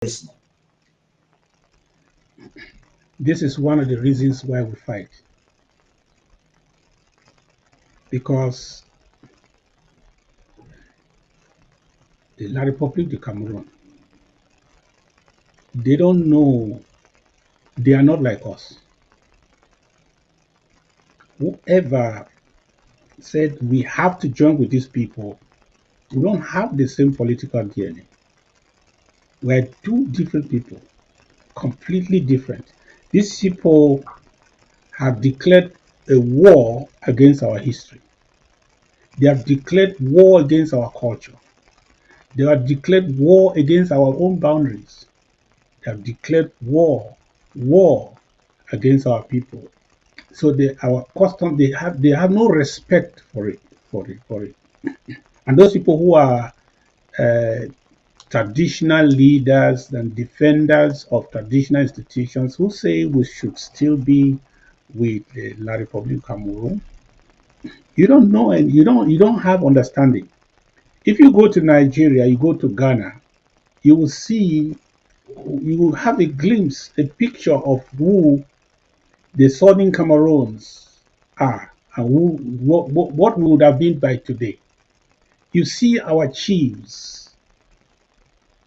listening. This is one of the reasons why we fight. Because the La République du Cameroon, they don't know, they are not like us. Whoever said we have to join with these people, we don't have the same political DNA. We're two different people, completely different. These people have declared a war against our history. They have declared war against our culture. They have declared war against our own boundaries. They have declared war against our people. So our custom, they have no respect for it. And those people who are uh, traditional leaders and defenders of traditional institutions who say we should still be with the La République Cameroon, you don't know and you don't have understanding. If you go to Nigeria, you go to Ghana, you will see, you will have a glimpse, a picture of who the Southern Cameroons are and what we would have been by today. You see our chiefs,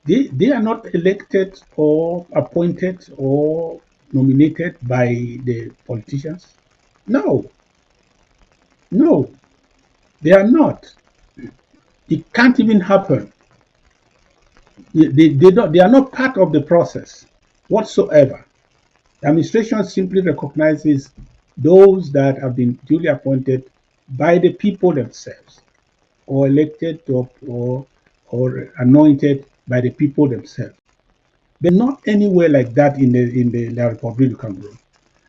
they are not elected or appointed or nominated by the politicians. No, no, they are not. It can't even happen. They are not part of the process whatsoever. The administration simply recognizes those that have been duly appointed by the people themselves, or elected or anointed by the people themselves. But not anywhere like that in the La Republic of Cameroon.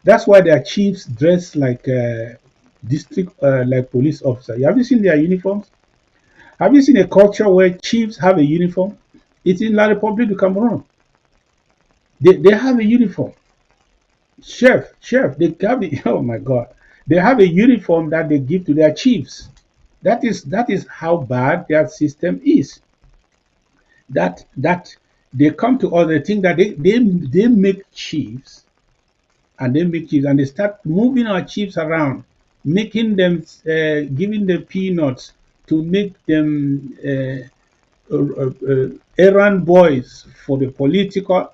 That's why their chiefs dress like district like police officers. Have you seen their uniforms? Have you seen a culture where chiefs have a uniform? It's in La Republic of Cameroon. They have a uniform. Chef, they have oh my God, they have a uniform that they give to their chiefs. That is how bad their system is. That they come to us, they think that they make chiefs, and they start moving our chiefs around, making them giving them peanuts to make them errand boys for the political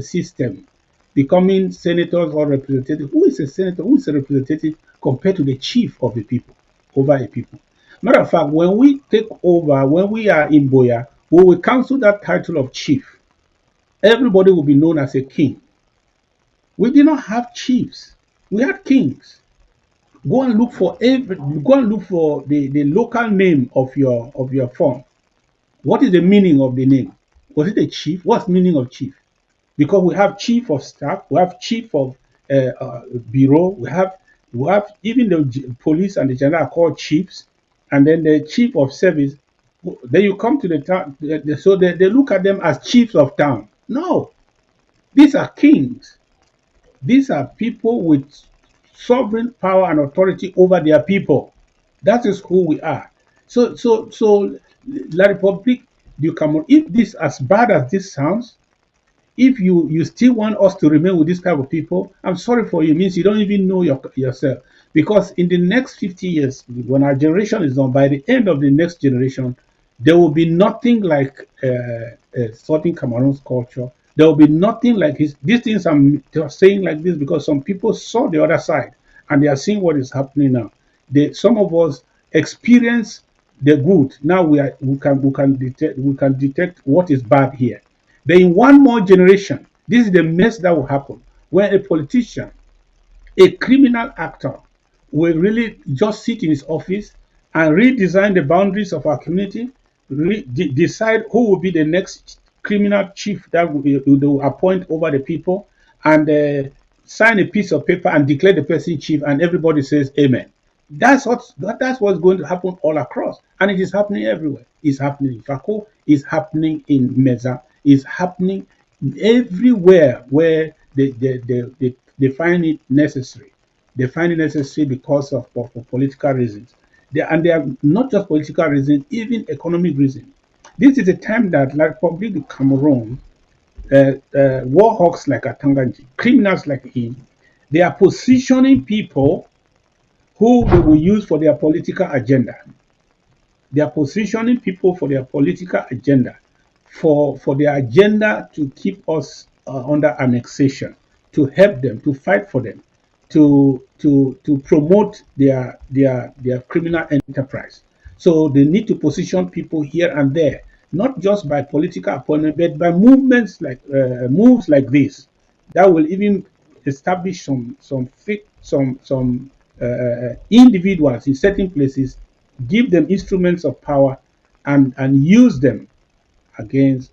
system, becoming senators or representatives. Who is a senator? Who is a representative compared to the chief of the people, over a people? Matter of fact, when we take over, when we are in Boya, we will cancel that title of chief. Everybody will be known as a king. We did not have chiefs. We had kings. Go and look for the local name of your farm. What is the meaning of the name? Was it a chief? What's the meaning of chief? Because we have chief of staff, we have chief of bureau, we have even the police and the general are called chiefs, and then the chief of service. Then you come to the town, so they look at them as chiefs of town. No, these are kings. These are people with sovereign power and authority over their people. That is who we are. So La Republique du Cameroon, if this, as bad as this sounds, if you still want us to remain with this type of people, I'm sorry for you. It means you don't even know yourself. Because in the next 50 years, when our generation is done, by the end of the next generation, there will be nothing like Southern Cameroon's culture. There will be nothing like his. These things I'm just saying like this because some people saw the other side and they are seeing what is happening now. Some of us experience the good. Now we can detect what is bad here. Then in one more generation, this is the mess that will happen when a politician, a criminal actor, will really just sit in his office and redesign the boundaries of our community, decide who will be the next criminal chief that they will appoint over the people, and sign a piece of paper and declare the person chief, and everybody says amen. That's what's going to happen all across, and it is happening everywhere. It's happening in Sako, it's happening in Meza, it's happening everywhere where they find it necessary. They find it necessary because of for political reasons. They are not just political reasons, even economic reasons. This is a time that, like Republic of Cameroon, war hawks like Atanganji, criminals like him, they are positioning people who they will use for their political agenda. They are positioning people for their political agenda, for their agenda to keep us under annexation, to help them, to fight for them, to promote their criminal enterprise. So they need to position people here and there, not just by political appointment, but by movements like moves like this that will even establish some individuals in certain places, give them instruments of power, and use them against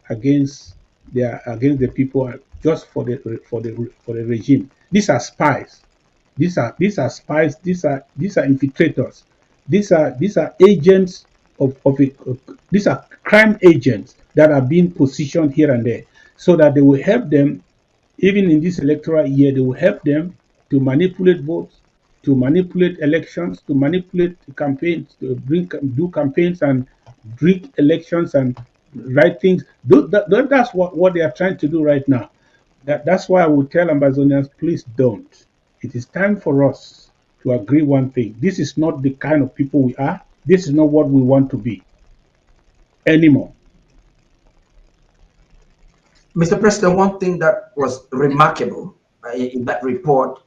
the people, just for the regime. These are spies. These are spies. These are infiltrators. These are agents of these are crime agents that are being positioned here and there, so that they will help them. Even in this electoral year, they will help them to manipulate votes, to manipulate elections, to manipulate campaigns, to do campaigns and rig elections and write things. That's what they are trying to do right now. That's why I would tell Amazonians, please don't. It is time for us to agree one thing. This is not the kind of people we are. This is not what we want to be anymore. Mr. President, one thing that was remarkable in that report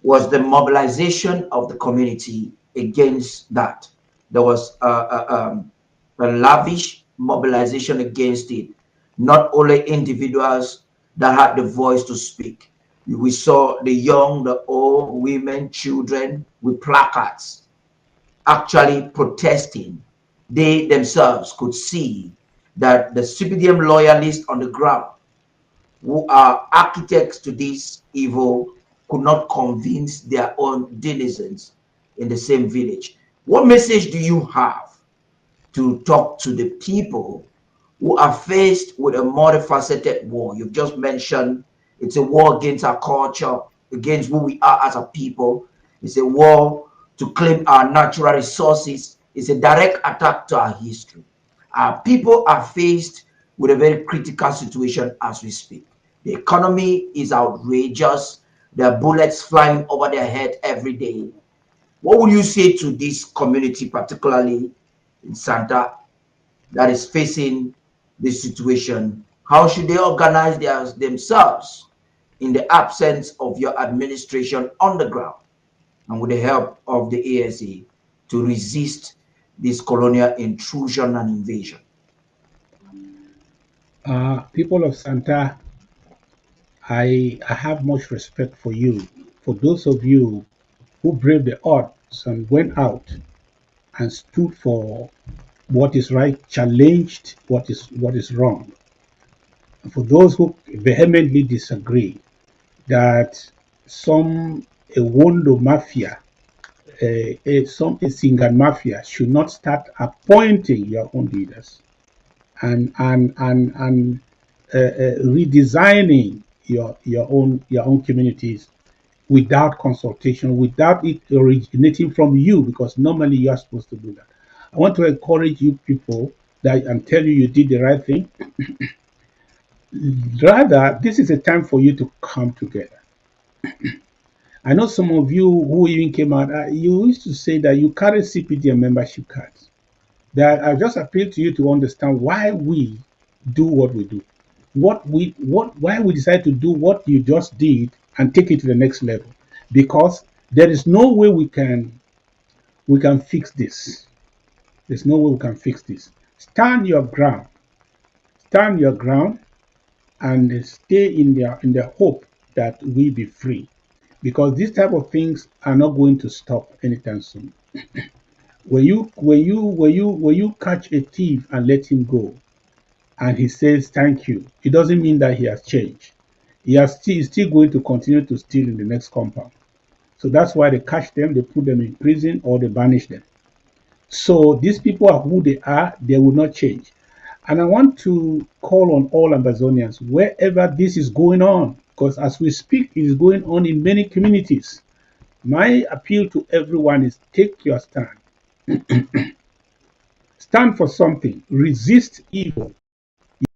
was the mobilization of the community against that. There was a lavish mobilization against it. Not only individuals that had the voice to speak. We saw the young, the old, women, children with placards actually protesting. They themselves could see that the CPDM loyalists on the ground, who are architects to this evil, could not convince their own denizens in the same village. What message do you have to talk to the people who are faced with a multifaceted war? You've just mentioned it's a war against our culture, against who we are as a people. It's a war to claim our natural resources. It's a direct attack to our history. Our people are faced with a very critical situation as we speak. The economy is outrageous. There are bullets flying over their head every day. What would you say to this community, particularly in Santa, that is facing this situation? How should they organize themselves in the absence of your administration on the ground and with the help of the ASA to resist this colonial intrusion and invasion? People of Santa, I have much respect for you. For those of you who braved the odds and went out and stood for what is right, challenged what is wrong. For those who vehemently disagree that some a Wondo mafia, a Singan mafia should not start appointing your own leaders and redesigning your own communities without consultation, without it originating from you, because normally you are supposed to do that. I want to encourage you people that and tell you did the right thing. Rather, this is a time for you to come together. I know some of you who even came out, you used to say that you carry CPDM membership cards. That I just appeal to you to understand why we do what we do, why we decide to do what you just did and take it to the next level. Because there is no way we can fix this. There's no way we can fix this. Stand your ground. Stand your ground and stay in the hope that we be free. Because these type of things are not going to stop anytime soon. When you catch a thief and let him go, and he says thank you, it doesn't mean that he has changed. He's still going to continue to steal in the next compound. So that's why they catch them, they put them in prison, or they banish them. So these people are who they are, they will not change. And I want to call on all Amazonians, wherever this is going on, because as we speak, it is going on in many communities. My appeal to everyone is take your stand. Stand for something. Resist evil.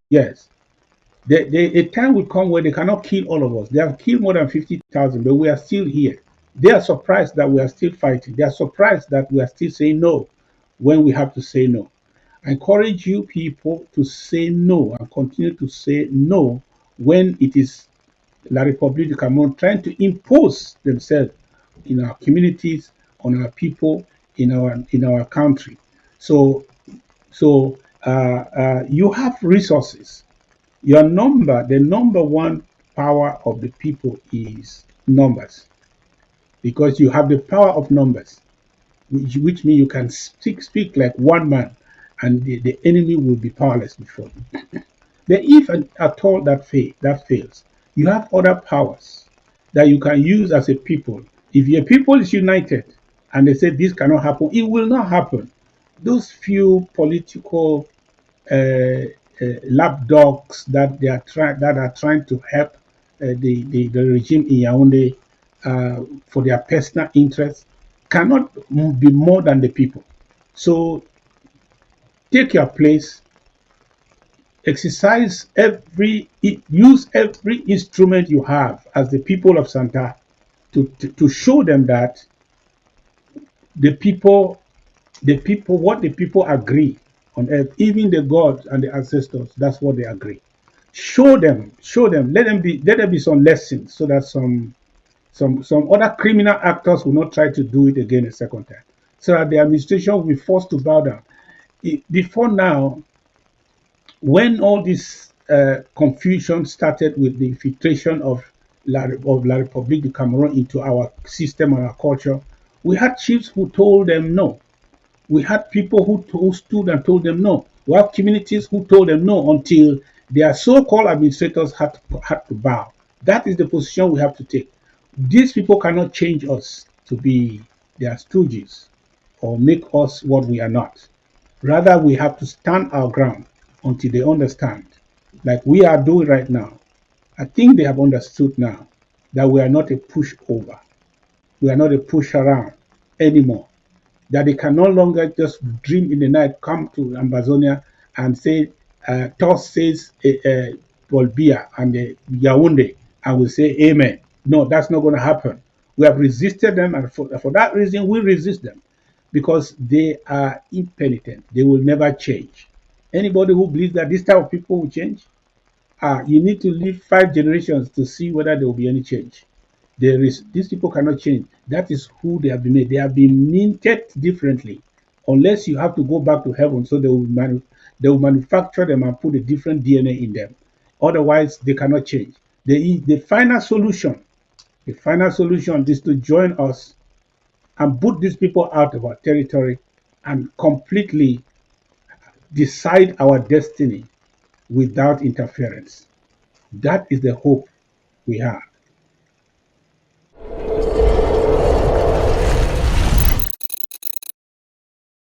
Yes. A time will come where they cannot kill all of us. They have killed more than 50,000, but we are still here. They are surprised that we are still fighting. They are surprised that we are still saying no when we have to say no. I encourage you people to say no and continue to say no when it is La République du Cameroon trying to impose themselves in our communities, on our people, in our country. So you have resources. The number one power of the people is numbers, because you have the power of numbers, which means you can speak like one man, and the enemy will be powerless before you. But if at all that fails, you have other powers that you can use as a people. If your people is united and they say this cannot happen, it will not happen. Those few political lapdogs that are trying to help the regime in Yaoundé for their personal interests cannot be more than the people. So take your place, use every instrument you have as the people of Santa to show them that the people what the people agree on earth, even the gods and the ancestors, that's what they agree. Show them, let there be some lessons so that some other criminal actors will not try to do it again a second time. So that the administration will be forced to bow down. Before now, when all this confusion started with the infiltration of La République du Cameroon into our system and our culture, we had chiefs who told them no. We had people who stood and told them no. We have communities who told them no until their so-called administrators had to bow. That is the position we have to take. These people cannot change us to be their stooges or make us what we are not. Rather, we have to stand our ground until they understand, like we are doing right now. I think they have understood now that we are not a pushover. We are not a push around anymore. That they can no longer just dream in the night, come to Ambazonia and say, Thus says Bolbia and Yaoundé, and will say Amen. No, that's not going to happen. We have resisted them, and for that reason, we resist them because they are impenitent. They will never change. Anybody who believes that this type of people will change, you need to live 5 generations to see whether there will be any change. These people cannot change. That is who they have been made. They have been minted differently, unless you have to go back to heaven. So they will manufacture them and put a different DNA in them. Otherwise, they cannot change. The final solution is to join us and put these people out of our territory and completely decide our destiny without interference. That is the hope we have.